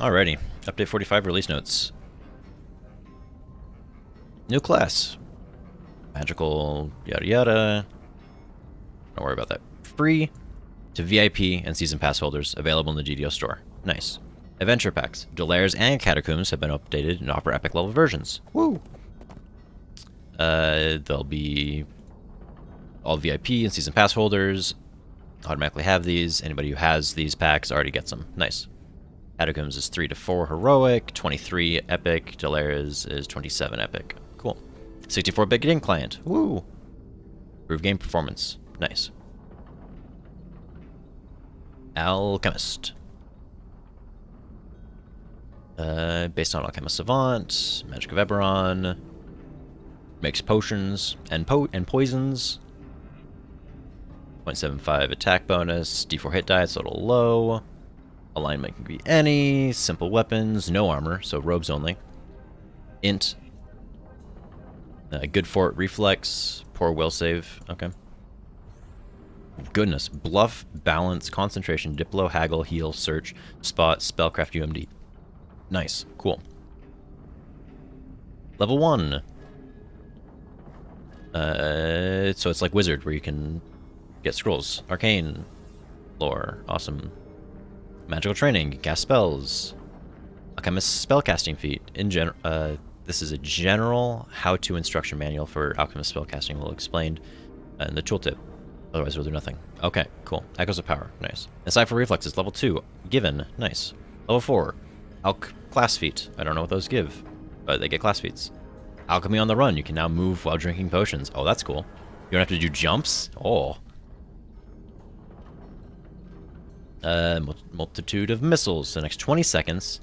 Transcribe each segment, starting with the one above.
Alrighty, update 45 release notes. New class. Magical, yada yada. Don't worry about that. Free to VIP and Season Pass holders, available in the GDO store. Nice. Adventure packs. Delairs and Catacombs have been updated and offer epic level versions. Woo! They'll be all VIP and Season Pass holders automatically have these. Anybody who has these packs already gets them. Nice. Catacombs is 3 to 4 heroic, 23 epic. Delairs is 27 epic. Cool. 64-bit game client. Woo! Improve game performance. Nice. Alchemist. Based on Alchemist Savant, Magic of Eberron, makes potions and poisons. 0.75 attack bonus, d4 hit die, it's a little low. Alignment can be any, simple weapons, no armor, so robes only. Int. Good fort reflex, poor will save, okay. Goodness, bluff, balance, concentration, diplo, haggle, heal, search, spot, spellcraft, UMD. Nice, cool. Level 1. So it's like Wizard, where you can get scrolls. Arcane lore, awesome. Magical training, cast spells. Alchemist spellcasting feat. This is a general how-to instruction manual for Alchemist spellcasting, well explained in the tooltip. Otherwise, we'll do nothing. Okay, cool. Echoes of Power, nice. Decipher Reflexes, level 2. Given, nice. Level 4. Class feat. I don't know what those give, but they get class feats. Alchemy on the run. You can now move while drinking potions. Oh, that's cool. You don't have to do jumps? Oh. Multitude of missiles. The next 20 seconds,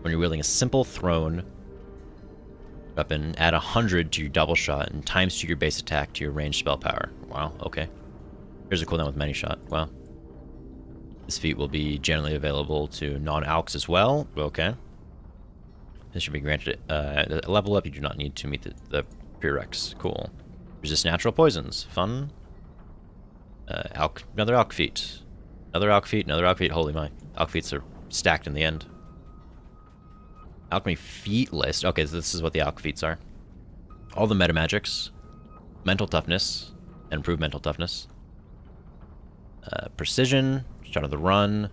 when you're wielding a simple thrown weapon, add 100 to your double shot and times 2 your base attack to your ranged spell power. Wow, okay. Here's a cooldown with many shot. Wow. This feat will be generally available to non-alcs as well. Okay. This should be granted a level up. You do not need to meet the prereqs. Cool. Resist natural poisons. Fun. Another alch feat. Another alch feat. Another alch feat. Holy my. Alch feats are stacked in the end. Alchemy feat list. Okay, so this is what the alch feats are. All the meta magics. Mental toughness. And improved mental toughness. Precision. Shot of the run.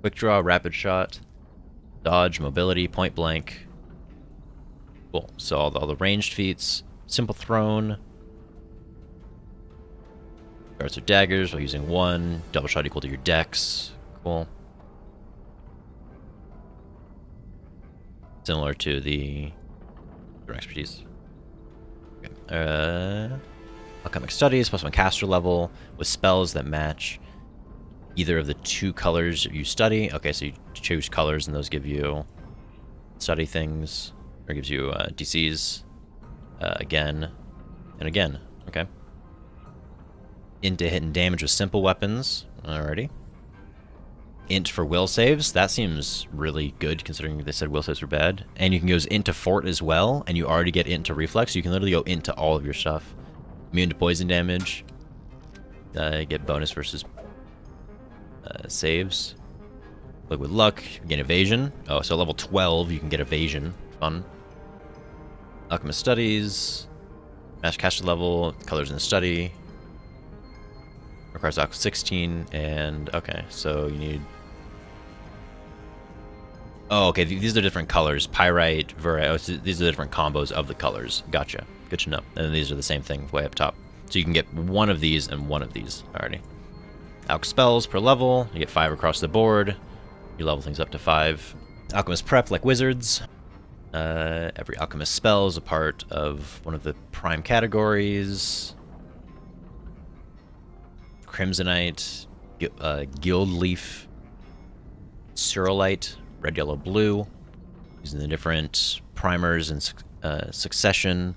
Quick draw. Rapid shot. Dodge. Mobility. Point blank. Cool. So all the ranged feats. Simple thrown. Darts or daggers while using 1. Double shot equal to your dex. Cool. Similar to the expertise. Okay. Alchemic studies, +1 caster level with spells that match either of the 2 colors you study. Okay, so you choose colors and those give you study things, or gives you DCs again and again. Okay. Into hit and damage with simple weapons. Alrighty. Int for will saves. That seems really good considering they said will saves were bad. And you can go into fort as well, and you already get int to reflex. So you can literally go into all of your stuff. Immune to poison damage. Get bonus versus saves. Look with luck, you get evasion. Oh, so level 12 you can get evasion. Fun. Alchemist studies. Match caster level. Colors in the study. Requires Alch 16 and okay, so you need. Oh, okay. These are different colors. Pyrite, Verite. Oh, so these are the different combos of the colors. Gotcha. Good to know. And then these are the same thing way up top. So you can get one of these and one of these already. Alch spells per level. You get 5 across the board. You level things up to 5. Alchemist prep like wizards. Every alchemist spell is a part of one of the prime categories. Crimsonite, Guild Leaf, Cerulite, red, yellow, blue. Using the different primers in succession.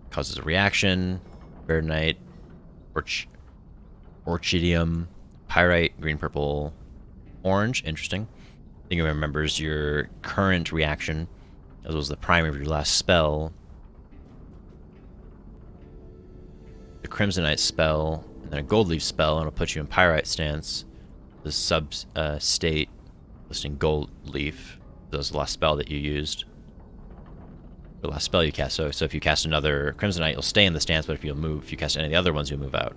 Causes a reaction. Verdinite, Orchidium, Pyrite, green, purple, orange. Interesting. I think it remembers your current reaction, as well as the primer of your last spell. The Crimsonite spell, and then a Gold Leaf spell, and it'll put you in Pyrite stance. The sub state listing Gold Leaf. That was the last spell that you used. The last spell you cast. So if you cast another Crimsonite, you'll stay in the stance, but if you cast any of the other ones, you'll move out.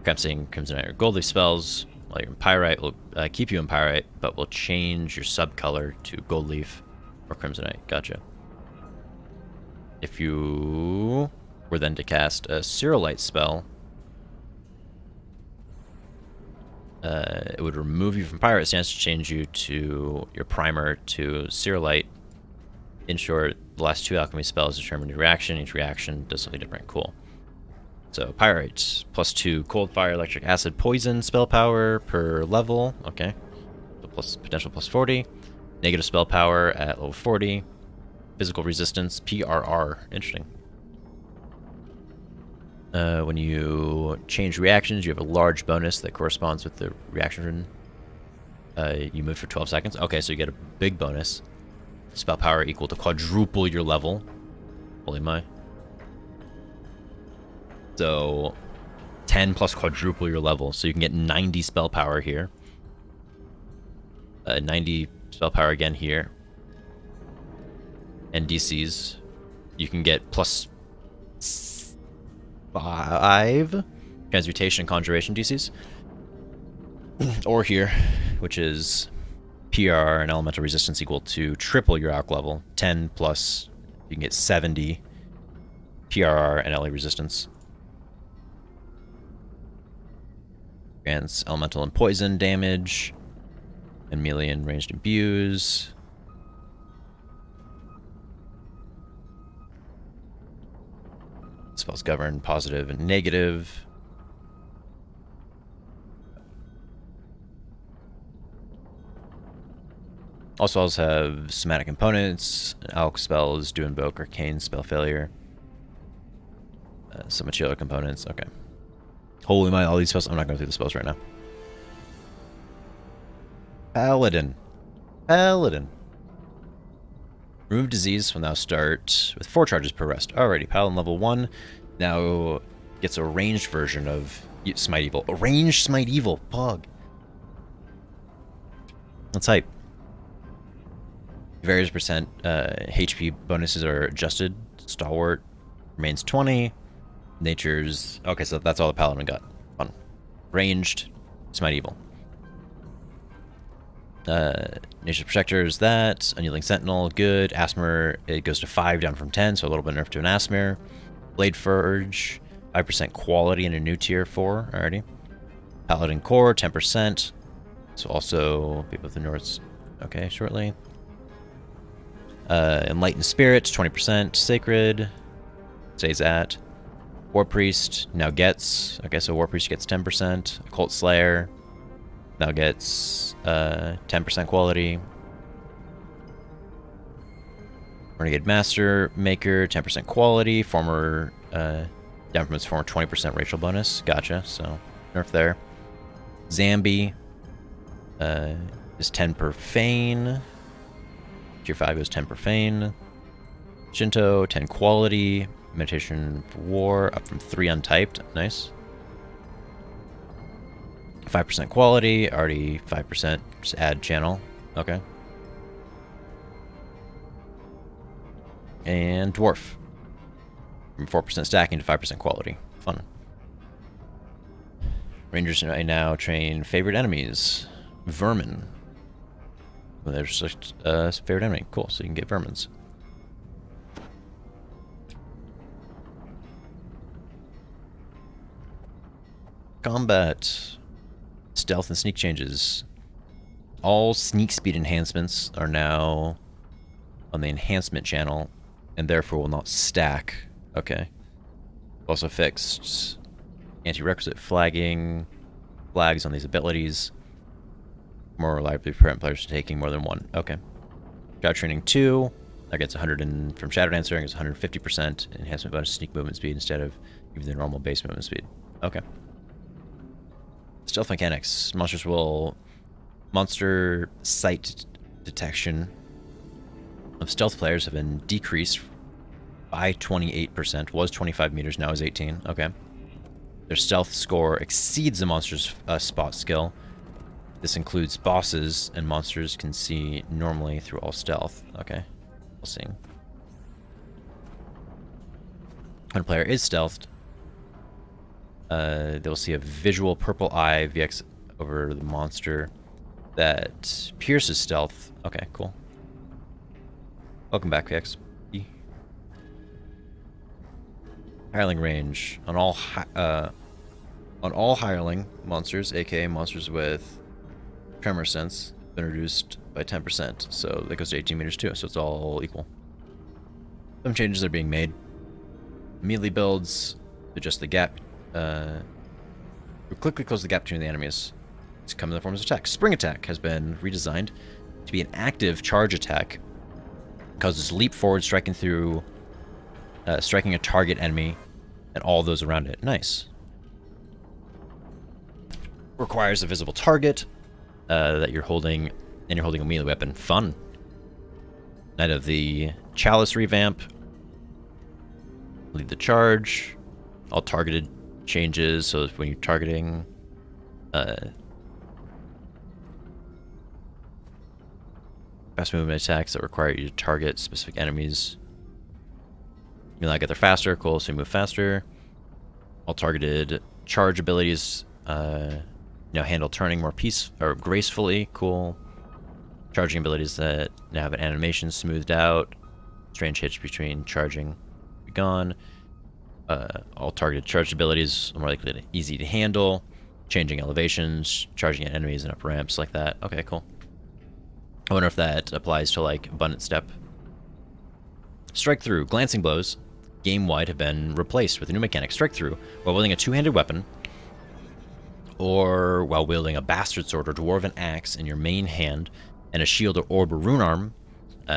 I'm seeing Crimsonite or Gold Leaf spells while you're in Pyrite will keep you in Pyrite, but will change your subcolor to Gold Leaf or Crimsonite. Gotcha. If you were then to cast a Cerulite spell, it would remove you from Pirate stance to change you to your primer to Cerulite. In short, the last 2 alchemy spells determine your reaction. Each reaction does something different. Cool. So Pyrite, +2 cold, fire, electric, acid, poison spell power per level. Okay. So potential +40. Negative spell power at level 40. Physical resistance, PRR. Interesting. When you change reactions, you have a large bonus that corresponds with the reaction. You move for 12 seconds. Okay, so you get a big bonus. Spell power equal to quadruple your level. Holy my. So 10 plus quadruple your level. So you can get 90 spell power here. 90 spell power again here. And DCs. You can get +5 Transmutation and Conjuration DCs. Or here, which is PR and Elemental Resistance equal to triple your Alch level. 10 plus, you can get 70 PRR and LA Resistance. Grants Elemental and Poison damage. And melee and ranged imbues. Spells govern positive and negative. All spells have somatic components. Alch spells do invoke arcane spell failure. Some material components. Okay. Holy my, all these spells. I'm not going through the spells right now. Paladin. Paladin. Remove disease will now start with 4 charges per rest. Alrighty, Paladin level 1 now gets a ranged version of Smite Evil. A ranged Smite Evil. Pog. Let's hype. Various percent HP bonuses are adjusted. Stalwart remains 20. Nature's... Okay, so that's all the Paladin got. Fun. Ranged Smite Evil. Nature's Protector is that. Unyielding Sentinel, good. Asthma, it goes to 5, down from 10, so a little bit nerf to an Asthma. Blade Forge, 5% quality in a new tier 4 already. Paladin Core, 10%. So also people with the Norths, okay, shortly. Enlightened Spirit, 20%. Sacred, stays at. War Priest now gets, okay, so War Priest gets 10%. Occult Slayer now gets 10% quality. Renegade Master Maker, 10% quality. Former, down from its former 20% racial bonus. Gotcha, so nerf there. Zambi is 10 per Feign. Tier 5 is 10 per Feign. Shinto, 10 quality. Meditation for War, up from 3 untyped. Nice. 5% quality, already 5%. Just add channel. Okay. And Dwarf. From 4% stacking to 5% quality. Fun. Rangers now train favorite enemies. Vermin. Well, there's just a favorite enemy. Cool, so you can get vermins. Combat. Stealth and sneak changes. All sneak speed enhancements are now on the enhancement channel and therefore will not stack. Okay. Also fixed anti-requisite flagging. Flags on these abilities. More reliably prevent players from taking more than 1. Okay. Shadow Training 2. That gets 100 from Shadow Dancer. Gets 150% enhancement bonus sneak movement speed instead of even the normal base movement speed. Okay. Stealth mechanics. Monster sight detection of stealth players have been decreased by 28%. Was 25 meters, now is 18. Okay. Their stealth score exceeds the monster's spot skill This includes bosses, and monsters can see normally through all stealth. Okay, we'll see. When a player is stealthed, they'll see a visual purple eye VX over the monster that pierces stealth. Okay, cool. Welcome back, VX. Hireling range on all hireling monsters, aka monsters with tremor sense, been reduced by 10%, so that goes to 18 meters too. So it's all equal. Some changes are being made. Melee builds adjust the gap. Quickly close the gap between the enemies. It's come in the forms of attack. Spring attack has been redesigned to be an active charge attack. Causes leap forward, striking through, striking a target enemy, and all those around it. Nice. Requires a visible target that you're holding, and you're holding a melee weapon. Fun. Knight of the Chalice revamp. Lead the charge. All targeted changes, so if when you're targeting fast movement attacks that require you to target specific enemies, you know, get there faster. Cool, so you move faster. All targeted charge abilities handle turning more gracefully. Cool. Charging abilities that now have an animation smoothed out. Strange hitch between charging be gone. All targeted charge abilities are more likely to easy to handle. Changing elevations, charging at enemies and up ramps like that. Okay, cool. I wonder if that applies to like Abundant Step. Strikethrough. Glancing blows, game-wide, have been replaced with a new mechanic. Strikethrough, while wielding a two-handed weapon, or while wielding a bastard sword or dwarven axe in your main hand, and a shield or orb or rune arm,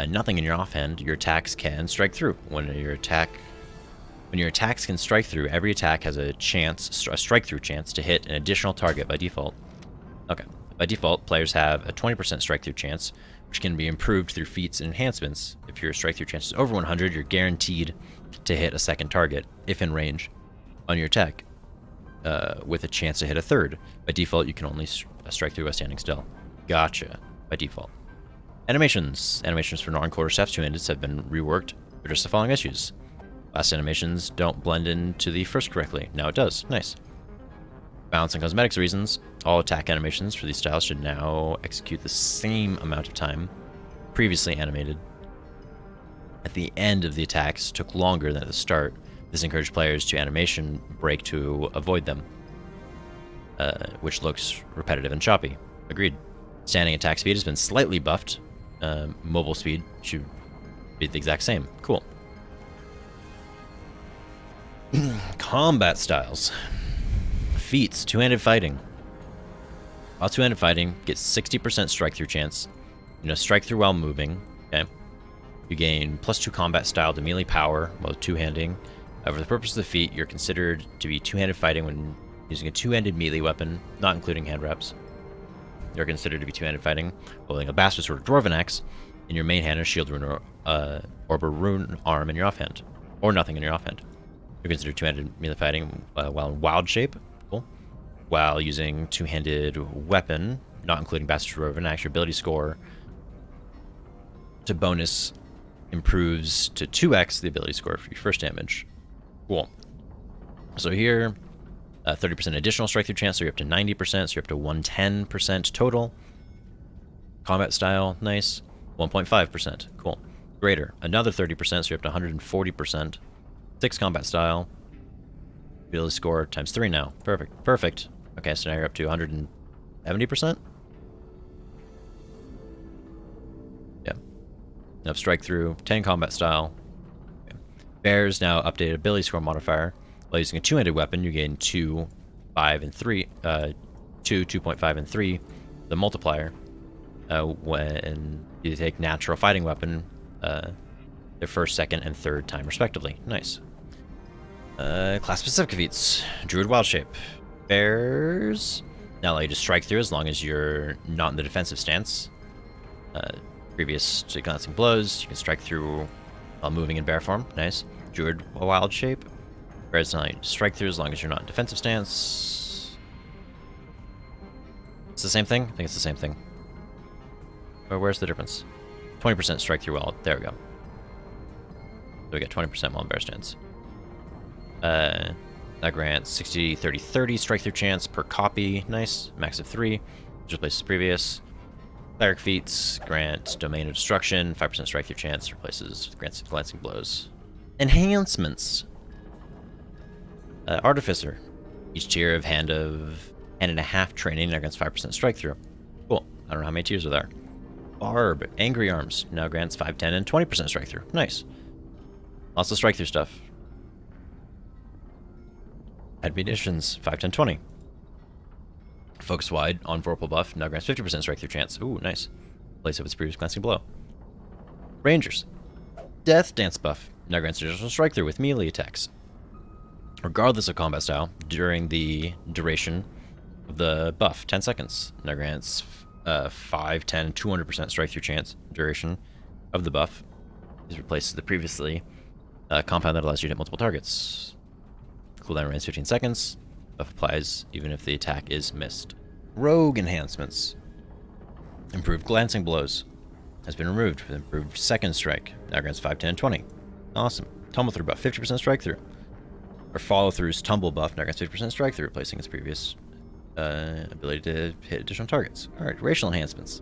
nothing in your offhand, your attacks can strike through. When your attacks can strike through, every attack has a strike-through chance to hit an additional target by default. Okay. By default, players have a 20% strike-through chance, which can be improved through feats and enhancements. If your strike-through chance is over 100, you're guaranteed to hit a second target, if in range, on your attack, with a chance to hit a third. By default, you can only strike through by standing still. Gotcha. By default. Animations. Animations for non-quarter steps two-handeds have been reworked to address the following issues. Last animations don't blend into the first correctly. Now it does. Nice. Balance and cosmetics reasons, all attack animations for these styles should now execute the same amount of time previously animated. At the end of the attacks took longer than at the start. This encouraged players to animation break to avoid them, which looks repetitive and choppy. Agreed. Standing attack speed has been slightly buffed. Mobile speed should be the exact same. Cool. Combat styles. Feats. Two-handed fighting. While two-handed fighting gets 60% strike-through chance. Strike through while moving. Okay. You gain +2 combat style to melee power while two-handing. For the purpose of the feat, you're considered to be two-handed fighting when using a two-handed melee weapon, not including hand wraps. You're considered to be two-handed fighting, holding a bastard sword or dwarven axe in your main hand, and a shield rune or orb or rune arm in your offhand, or nothing in your offhand. You're considered two-handed melee fighting while in wild shape. Cool. While using two-handed weapon, not including bastard sword or dwarven axe, your ability score to bonus improves to 2x the ability score for your first damage. Cool. So here, 30% additional strike-through chance, so you're up to 90%, so you're up to 110% total. Combat style, nice. 1.5%, cool. Greater, another 30%, so you're up to 140%. 6 combat style. Ability score times 3 now. Perfect, perfect. Okay, so now you're up to 170%? Yeah. Enough strike-through, 10 combat style. Bears now updated ability score modifier. While using a two-handed weapon, you gain 2, 5, and 3. 2, 2.5, and 3. The multiplier. When you take natural fighting weapon, their first, second, and third time respectively. Nice. Class-specific feats. Druid Wild Shape. Bears now allow you to strike through as long as you're not in the defensive stance. Previous to glancing blows, you can strike through while moving in bear form. Nice. Druid Wild Shape. Bears now allow you to strike through as long as you're not in defensive stance. It's the same thing? I think it's the same thing. Or where's the difference? 20% strike through while... There we go. So we get 20% while in bear stance. That grants 60, 30, 30 strike through chance per copy. Nice. Max of 3. Which replaces previous. Cleric feats grant domain of destruction. 5% strike through chance replaces grants glancing blows. Enhancements. Artificer. Each tier of hand and a half training against 5% strike through. Cool. I don't know how many tiers are there. Barb. Angry Arms. Now grants 5, 10, and 20% strike through. Nice. Lots of strike through stuff. Head munitions. 5, 10, 20. Focus wide on Vorpal buff. Now grants 50% strike through chance. Ooh, nice. Place of its previous glancing blow. Rangers. Death Dance buff. Now grants additional strike through with melee attacks. Regardless of combat style, during the duration of the buff, 10 seconds. Now grants 5, 10, 200% strike through chance duration of the buff. This replaces the previously compound that allows you to hit multiple targets. Cooldown remains 15 seconds. Buff applies even if the attack is missed. Rogue enhancements. Improved glancing blows has been removed with improved second strike. Now grants 5, 10, and 20. Awesome. Tumble through buff, 50% strike through. Or follow through's tumble buff, now grants 50% strike through, replacing its previous ability to hit additional targets. Alright, racial enhancements.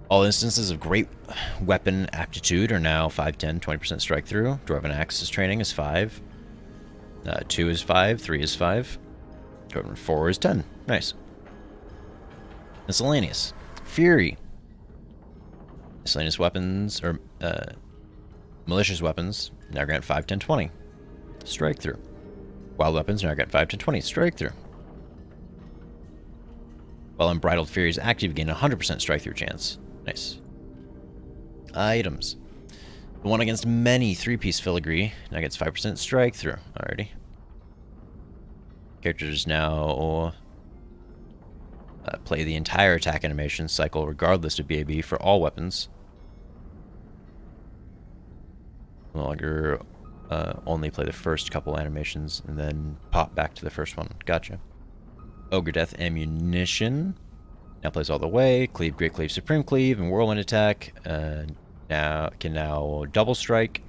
All instances of great weapon aptitude are now 5, 10, 20% strike through. Dwarven Axe's training is 5. 2 is 5, 3 is 5. Dwarven 4 is 10. Nice. Miscellaneous. Fury. Miscellaneous weapons, or malicious weapons, now grant 5, 10, 20. Strike through. Wild weapons now grant 5, 10, 20. Strike through. While Unbridled Fury is active, gain 100% strike through chance. Nice. Items. The one against many 3-piece filigree now gets 5% strike through. Alrighty. Characters now play the entire attack animation cycle regardless of BAB for all weapons. No longer only play the first couple animations and then pop back to the first one. Gotcha. Ogre Death Ammunition now plays all the way. Cleave, Great Cleave, Supreme Cleave, and Whirlwind Attack. Now can double strike.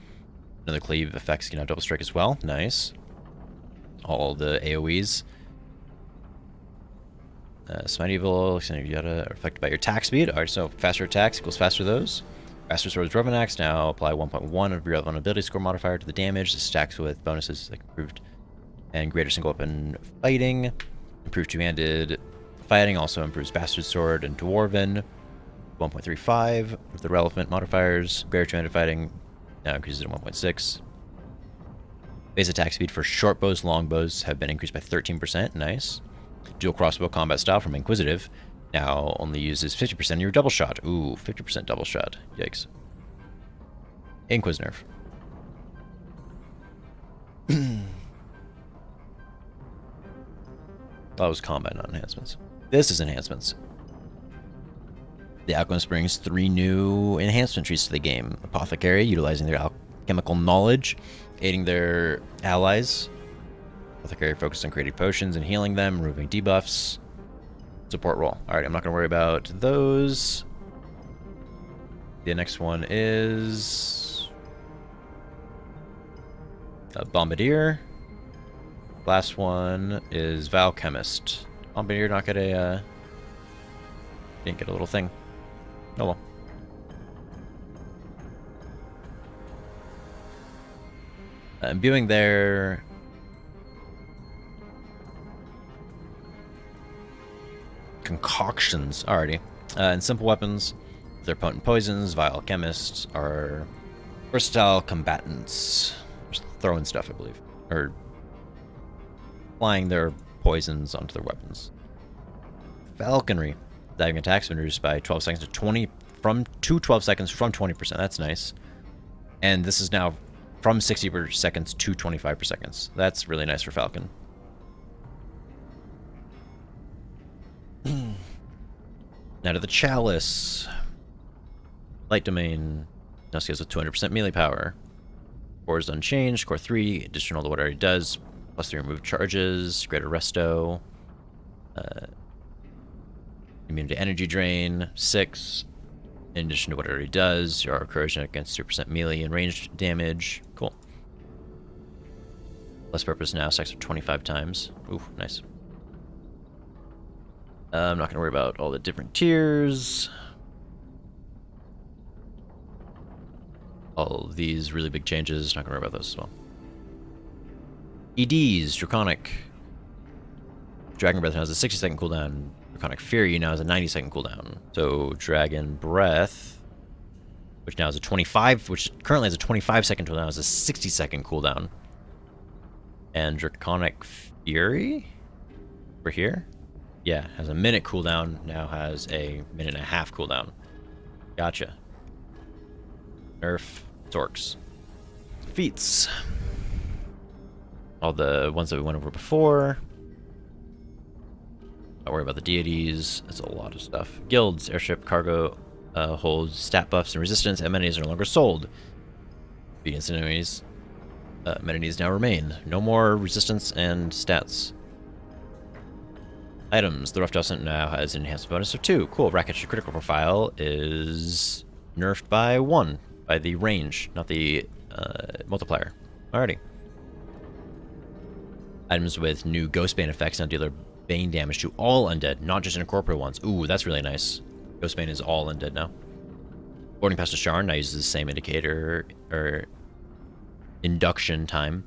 Another cleave effects can now double strike as well. Nice. All the AoEs. Smite Evil, yada, are affected by your attack speed. Alright, so faster attacks equals faster those. Faster Swords Dwarven Axe now apply 1.1 of your relevant ability score modifier to the damage. This stacks with bonuses like improved and greater single weapon fighting. Improved two-handed fighting also improves Bastard Sword and Dwarven. 1.35 of the relevant modifiers. Greater two-handed fighting now increases to 1.6. Base attack speed for short bows, long bows have been increased by 13%. Nice. Dual crossbow combat style from Inquisitive now only uses 50% of your double shot. Ooh, 50% double shot. Yikes. Inquisitive. That was combat, not enhancements. This is enhancements. The Alchemist brings 3 new enhancement trees to the game. Apothecary, utilizing their alchemical knowledge, aiding their allies. Apothecary focused on creating potions and healing them, removing debuffs. Support role. Alright, I'm not going to worry about those. The next one is Bombardier. Last one is Alchemist. Bombardier not get a didn't get a little thing. Oh well. Imbuing their concoctions already. And simple weapons, their potent poisons, vile alchemists are versatile combatants. Just throwing stuff, I believe. Or applying their poisons onto their weapons. Falconry. Diving attacks been reduced by 12 seconds to 20 from 12 seconds from 20%. That's nice. And this is now from 60 per seconds to 25 per seconds. That's really nice for Falcon. Now to the Chalice. Light Domain. Now scales with 200% melee power. Core is unchanged. Core 3, additional to what it already does. Plus 3 removed charges. Greater resto. Immune to energy drain, 6. In addition to what it already does, your corrosion against 2% melee and ranged damage. Cool. Less purpose now, stacks of 25 times. Ooh, nice. I'm not going to worry about all the different tiers. All these really big changes, not going to worry about those as well. EDs, Draconic. Dragon Breath now has a 60-second cooldown. Draconic Fury now has a 90-second cooldown. So Dragon Breath, which now has a 25, which currently has a 25-second cooldown, has a 60-second cooldown. And Draconic Fury, over here, yeah, has a minute cooldown. Now has a minute and a half cooldown. Gotcha. Nerf Zorks. Feats. All the ones that we went over before. Don't worry about the deities. That's a lot of stuff. Guilds, airship, cargo, holds stat buffs and resistance. Amenities are no longer sold. Obedience enemies. Amenities now remain. No more resistance and stats. Items. The Rough Docent now has an enhancement bonus of 2. Cool. Racket's critical profile is nerfed by 1 by the range, not the multiplier. Alrighty. Items with new Ghostbane effects now deal their Bane damage to all undead, not just incorporeal ones. Ooh, that's really nice. Ghostbane is all undead now. Boarding past a Sharn now uses the same indicator, or induction time,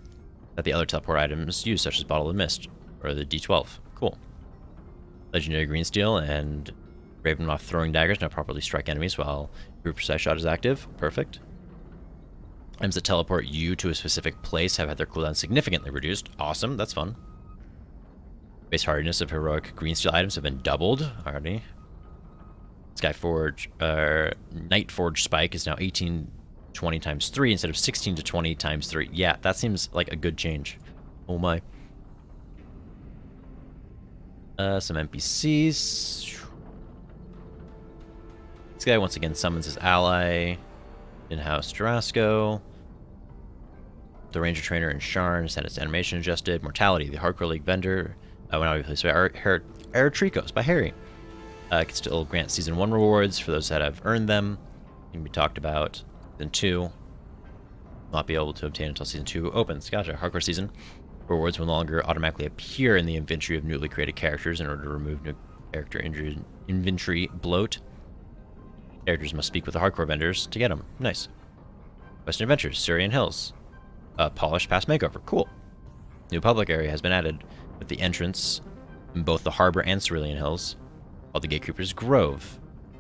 that the other teleport items use, such as Bottle of Mist, or the D12. Cool. Legendary Green Steel and Ravenloft Throwing Daggers now properly strike enemies while Group Precise Shot is active. Perfect. Items that teleport you to a specific place have had their cooldown significantly reduced. Awesome, that's fun. Base hardiness of heroic green steel items have been doubled already. Skyforge, Nightforge Spike is now 1820 times 3 instead of 16 to 20 times 3. Yeah, that seems like a good change. Oh my. Some NPCs. This guy once again summons his ally. In-house Jarasco. The Ranger Trainer and Sharn has had its animation adjusted. Mortality, the Hardcore League vendor. When I replaced by Eritricos by Harry. Can still grant Season 1 rewards for those that have earned them. Can be talked about. Season 2. Will not be able to obtain until Season 2 opens. Gotcha. Hardcore Season. Rewards will no longer automatically appear in the inventory of newly created characters in order to remove new character inventory bloat. Characters must speak with the hardcore vendors to get them. Nice. Western Adventures, Syrian Hills. Polished past makeover. Cool. New public area has been added with the entrance in both the Harbor and Cerulean Hills, called the Gatekeeper's Grove.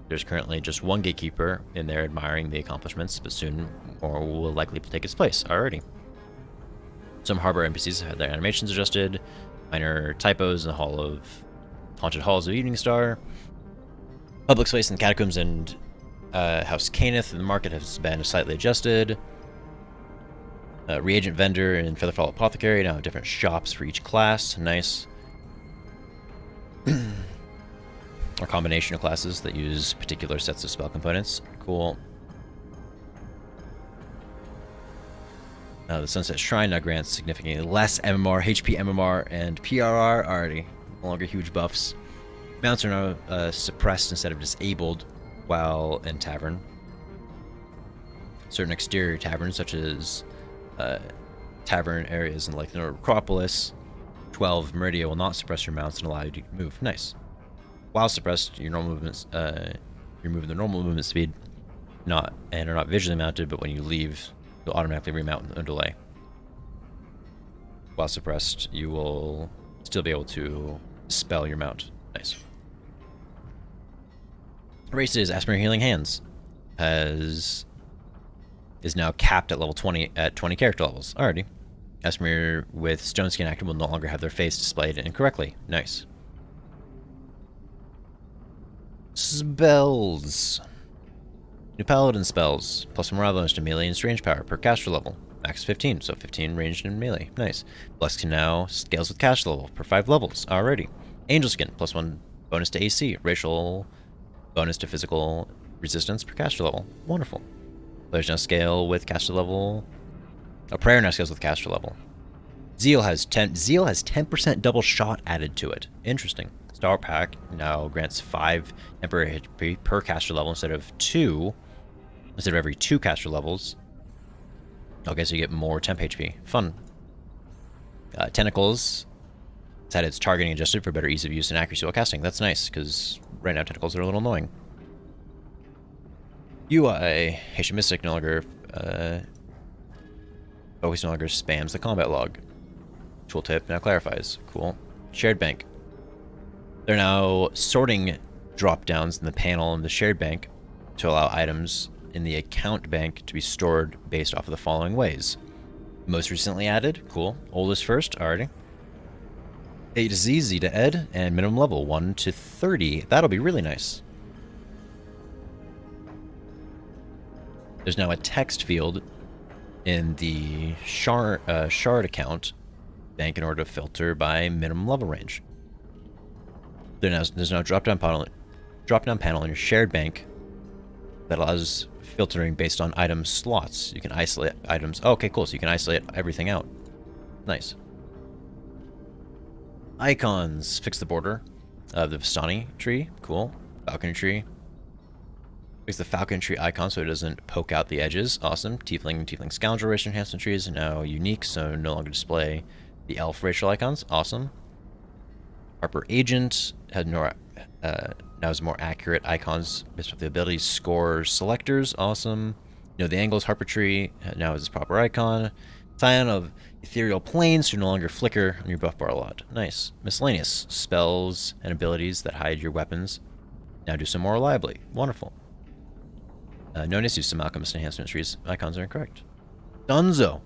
There's currently just one gatekeeper in there admiring the accomplishments, but soon more will likely take its place. Alrighty. Some Harbor NPCs have had their animations adjusted. Minor typos in the Haunted Halls of Evening Star. Public space in the Catacombs and House Caneth in the market has been slightly adjusted. Reagent vendor and Featherfall Apothecary now have different shops for each class. Nice. Or combination of classes that use particular sets of spell components. Cool. The Sunset Shrine now grants significantly less MMR, HP MMR, and PRR. Already no longer huge buffs. Mounts are now suppressed instead of disabled while in Tavern. Certain exterior taverns, such as tavern areas in like the Acropolis, 12 Meridia, will not suppress your mounts and allow you to move. Nice. While suppressed, your normal movements, you're moving the normal movement speed, are not visually mounted, but when you leave, you'll automatically remount with no delay. While suppressed, you will still be able to spell your mount. Nice. Races, Asper Healing Hands is now capped at level 20 at 20 character levels. Alrighty. Asper with Stone Skin active will no longer have their face displayed incorrectly. Nice. Spells. New Paladin spells. Plus morale bonus to melee and strange power per caster level. Max 15, so 15 ranged and melee. Nice. Bless can now scales with caster level per 5 levels. Alrighty. Angel Skin, plus 1 bonus to AC. Racial bonus to physical resistance per caster level. Wonderful. Players now scale with caster level. A prayer now scales with caster level. Zeal has 10% double shot added to it. Interesting. Star Pack now grants 5 temporary HP per caster level instead of every 2 caster levels. Okay, so you get more temp HP. Fun. Tentacles. It's had its targeting adjusted for better ease of use and accuracy while casting. That's nice, because right now tentacles are a little annoying. UI. Haitian Mystic no longer... Focus no longer spams the combat log. Tooltip now clarifies. Cool. Shared bank. They're now sorting drop-downs in the panel in the shared bank to allow items in the account bank to be stored based off of the following ways. Most recently added, cool. Oldest first, already. A to Z, Z to Ed, and minimum level 1 to 30. That'll be really nice. There's now a text field in the shard account bank in order to filter by minimum level range. There's now a drop-down panel in your shared bank that allows filtering based on item slots. You can isolate items. Oh, okay, cool. So you can isolate everything out. Nice. Icons. Fix the border of the Vistani tree. Cool. Falcon tree. Fix the Falcon tree icon so it doesn't poke out the edges. Awesome. Tiefling Scoundrel racial enhancement trees are now unique, so no longer display the elf racial icons. Awesome. Harper Agent had now has more accurate icons based off the abilities, scores, selectors. Awesome. You know the angles. Harper Tree now has its proper icon. Scion of Ethereal Planes to no longer flicker on your buff bar a lot. Nice. Miscellaneous. Spells and abilities that hide your weapons now do so more reliably. Wonderful. Notice use some Alchemist enhancement trees. Icons are incorrect. Dunzo.